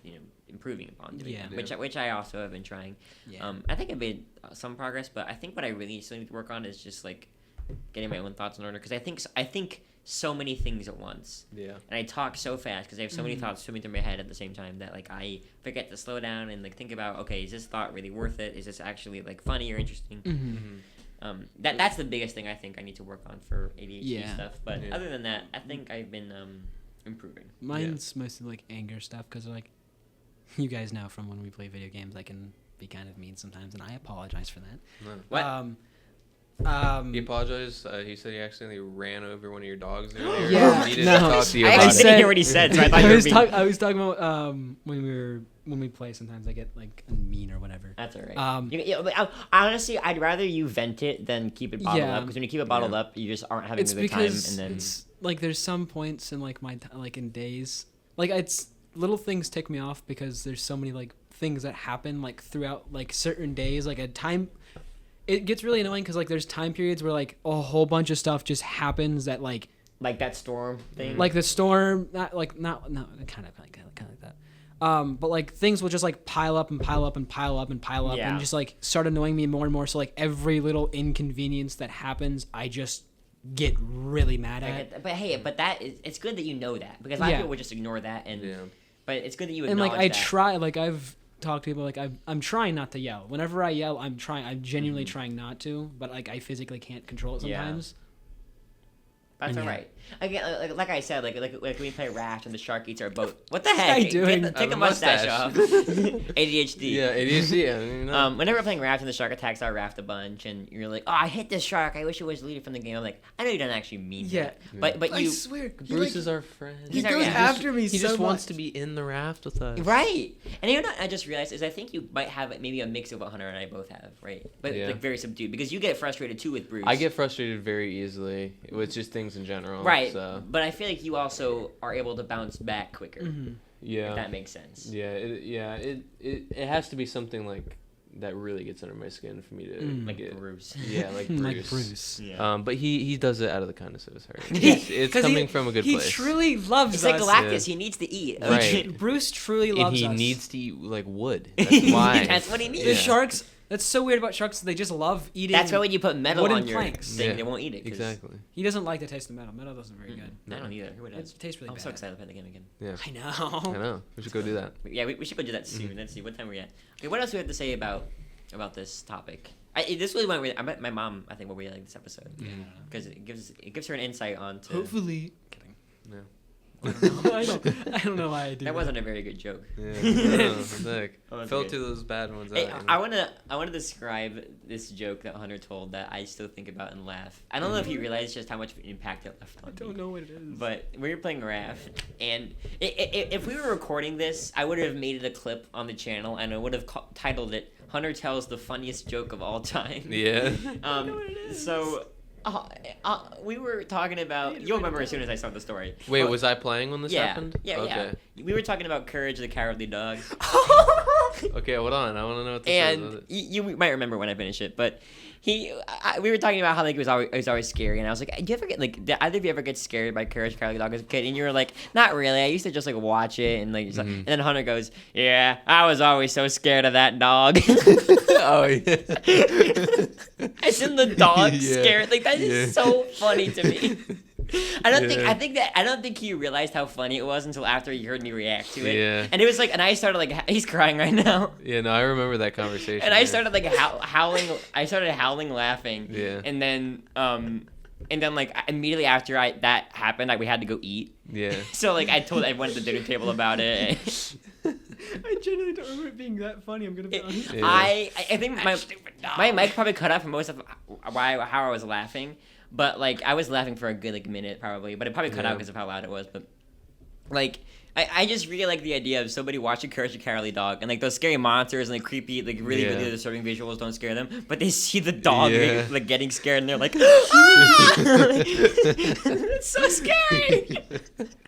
improving upon doing Yeah. that, which I also have been trying. Yeah. I think I've made some progress, but I think what I really still need to work on is just like getting my own thoughts in order, because I think so many things at once, Yeah. and I talk so fast because I have so many thoughts swimming through my head at the same time that like I forget to slow down and like think about, okay, is this thought really worth it? Is this actually like funny or interesting? Mm-hmm. That's the biggest thing I think I need to work on for ADHD Yeah. stuff. But Yeah. other than that, I think I've been improving. Mine's mostly like anger stuff because like you guys know from when we play video games, I can be kind of mean sometimes, and I apologize for that. No. What? He apologized. He said he accidentally ran over one of your dogs earlier. Yeah, He needed no. to talk to you I about actually it. didn't hear what he said, so I thought you were being... I was talking about when we play. Sometimes I get like mean or whatever. That's all right. Um, Honestly, I'd rather you vent it than keep it bottled Yeah. up. Because when you keep it bottled Yeah. up, you just aren't having It's a good time. because And then it's like there's some points in like like in days, like it's little things tick me off because there's so many like things that happen like throughout like certain days, like a time. It gets really annoying because like there's time periods where like a whole bunch of stuff just happens that like that storm thing. the storm, not kind of like that. But like things will just like pile up and pile up and pile up and pile up Yeah. and just like start annoying me more and more. So like every little inconvenience that happens, I just get really mad at. But hey, it's good that you know that, because a lot of Yeah. people would just ignore that, and Yeah. but it's good that you And acknowledge like I that. try, like I've talked to people, like I'm trying not to yell. Whenever I yell, I'm genuinely Mm-hmm. trying not to, but like I physically can't control it Yeah. sometimes. That's And all yeah. right. Again, like I said, like when we play Raft and the shark eats our boat. What the What's heck? guy doing? Take I have a a mustache mustache. off. ADHD. Yeah, ADHD. I don't know. Whenever we're playing Raft and the shark attacks our raft a bunch, and you're like, "Oh, I hit this shark. I wish it was deleted from the game." I'm like, I know you don't actually mean Yeah. that, but I you swear, Bruce is our friend. He's he our- goes yeah. after me He so just wants much. to be in the raft with us. right. And you know what I just realized is I think you might have maybe a mix of what Hunter and I both have, right? But Yeah. like very subdued, because you get frustrated too with Bruce. I get frustrated very easily with just things in general. right, So but I feel like you also are able to bounce back quicker. Mm-hmm. yeah. If that makes sense. Yeah, it has to be something like that really gets under my skin for me to Like get. Bruce. Yeah, like Bruce. Like Bruce. Yeah. But he does it out of the kindness of his heart. Yeah. It's 'Cause coming from a good he place. truly loves It's us. like Galactus. Yeah. He needs to eat. Right. Bruce truly and loves he us. needs to eat like wood. That's why. That's what he needs. The Yeah. sharks. That's so weird about sharks. They just love eating. That's why when you put metal wooden on your planks. thing, Yeah. they won't eat it. 'Cause- Exactly. He doesn't like the taste of metal. Metal isn't very good. I don't either. Who does? It tastes really I'm bad. so excited to play the game again. Yeah. I know. I know. We should go do that. Yeah, we should go do that soon. Let's see what time we're at. Okay, what else do we have to say about this topic? This really went. I met my mom. I think will really like this episode because it gives her an insight onto. Hopefully. Kidding. Yeah. I don't know why I do. That wasn't a very good joke. Yeah. No, sick. Oh, that's Filter good. those bad ones Hey, out. I wanna describe this joke that Hunter told that I still think about and laugh. I don't know if you realize just how much of an impact it left on I me. don't know what it is. But we were playing Raft, and if we were recording this, I would have made it a clip on the channel, and I would have titled it "Hunter tells the funniest joke of all time." Yeah. So we were talking about. You'll remember as soon as I start the story. Wait, But- was I playing when this yeah, happened? yeah, Okay. yeah. We were talking about Courage the Cowardly Dog. Okay, hold on. I want to know what this And is. you might remember when I finish it, but we were talking about how like it was always scary, and I was like, do you ever get like did either of you ever get scared by Courage the Cowardly Dog as a kid? And you were like, not really. I used to just like watch it and like, and then Hunter goes, yeah, I was always so scared of that dog. Oh yeah. As in the dog Yeah. scared. Like that is Yeah. so funny to me. I don't Yeah. think I don't think he realized how funny it was until after he heard me react to it. Yeah. And it was like, and I started like, he's crying right now. Yeah, no, I remember that conversation. And I yeah. started like howling. I started howling, laughing. Yeah. And then like immediately after that happened, like we had to go eat. Yeah. So like I went to the dinner table about it. I genuinely don't remember it being that funny. I'm gonna be honest. Yeah. I think my mic probably cut out for most of how I was laughing, but like I was laughing for a good like minute probably, but it probably cut out Yeah. because of how loud it was. But like I just really like the idea of somebody watching Courage the Cowardly Dog and like those scary monsters and like creepy like really Yeah. really disturbing visuals don't scare them, but they see the dog Yeah. like getting scared and they're like, "Ah!" It's so scary.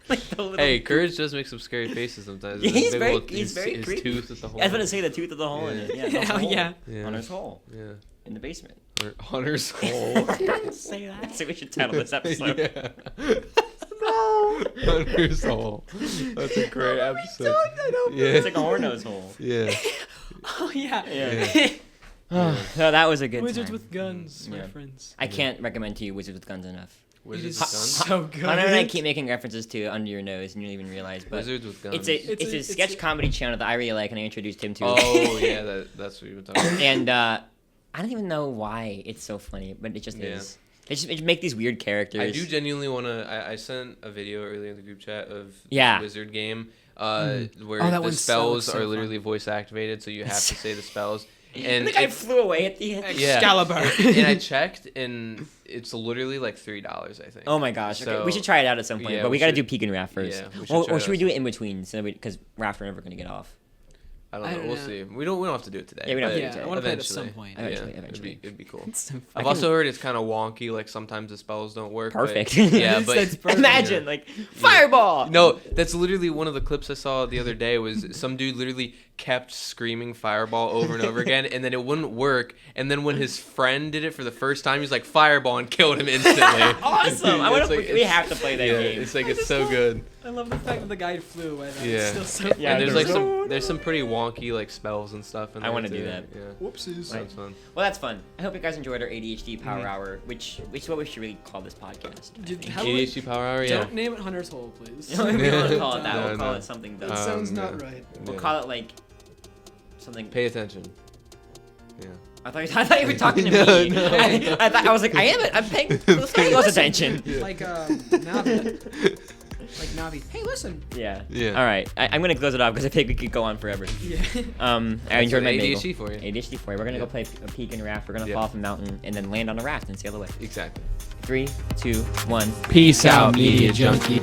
Like the little. Hey, Courage does make some scary faces sometimes. Yeah, His he's big very- old- he's very his creepy. tooth with the hole. I was gonna say the tooth of the hole in Yeah. it. Yeah, the Hell hole. yeah. Yeah. Hunter's hole Yeah. in the basement. Hunter's hole. Say that. So we should title this episode. Yeah. No. Hunter's hole. That's a great episode. Yeah. It's like a hornose hole. Yeah. Oh yeah. Yeah. No, that was a good Wizards time. with guns, my Yeah. friends. I can't recommend to you Wizards with Guns enough. Wizards It with is guns. so good. Hunter and I keep making references to Under Your Nose, and you don't even realize. But Wizards with guns. it's a It's sketch a- comedy channel that I really like, and I introduced him to. Oh yeah, that's what you were talking about. And I don't even know why it's so funny, but it just Yeah. is. It make these weird characters. I do genuinely want to. I sent a video earlier in the group chat of Yeah. the Wizard game, where Oh, that the one spells looks so are fun. literally voice activated, so you have to say the spells. And the guy it- flew away at the end. Yeah. Excalibur. and I checked, and it's literally like $3, I think. Oh my gosh! Okay. So- we should try it out at some point, Yeah, but we we got to should- do Peak and Raft first. Yeah, we should Or try should we that. do it in between? So because Raft are never going to get off. I don't I know. don't We'll know. see. We don't have to do it today. Yeah, we don't have to do it Yeah, today. I want to play it at Eventually. some point. Eventually, Yeah, eventually. it'd be cool. It's so I I've can- also heard it's kind of wonky. Like sometimes the spells don't work. but- Perfect. yeah, It's- but that's perfect. Imagine like fireball. no, that's literally one of the clips I saw the other day. Was some dude literally kept screaming fireball over and over again, and then it wouldn't work. And then when his friend did it for the first time, he's like fireball and killed him instantly. Awesome! I want It's to. like- we have to play that yeah, game. it's like I it's just so love- good. I love the fact that the guy flew away. That's Yeah. still so Yeah, And there's there's like no- there's some pretty wonky like spells and stuff. In I there, wanna do too. that. Yeah. Whoopsies. Sounds fun. Well, that's fun. I hope you guys enjoyed our ADHD Power Mhm. Hour, which is what we should really call this podcast. I Did- think. how do we- ADHD Power Hour. Yeah. Don't name it Hunter's Hole, please. we don't call it that. No, We'll call no. it something. That Dumb. sounds no. not right. We'll Yeah. call it like something. Pay attention. Yeah. I thought you were talking to No, me. no. I thought I was like, I'm paying close attention. Yeah. Like Navi. Like Navi. Hey, listen. Yeah. Yeah. All right. I'm gonna close it off because I think we could go on forever. Yeah. I enjoyed my ADHD bagel. for you. ADHD for you. We're gonna go Yeah. play a Peak and Raft. We're gonna Yeah. fall off a mountain and then land on a raft and sail away. Exactly. 3, 2, 1. Peace out, media junkie.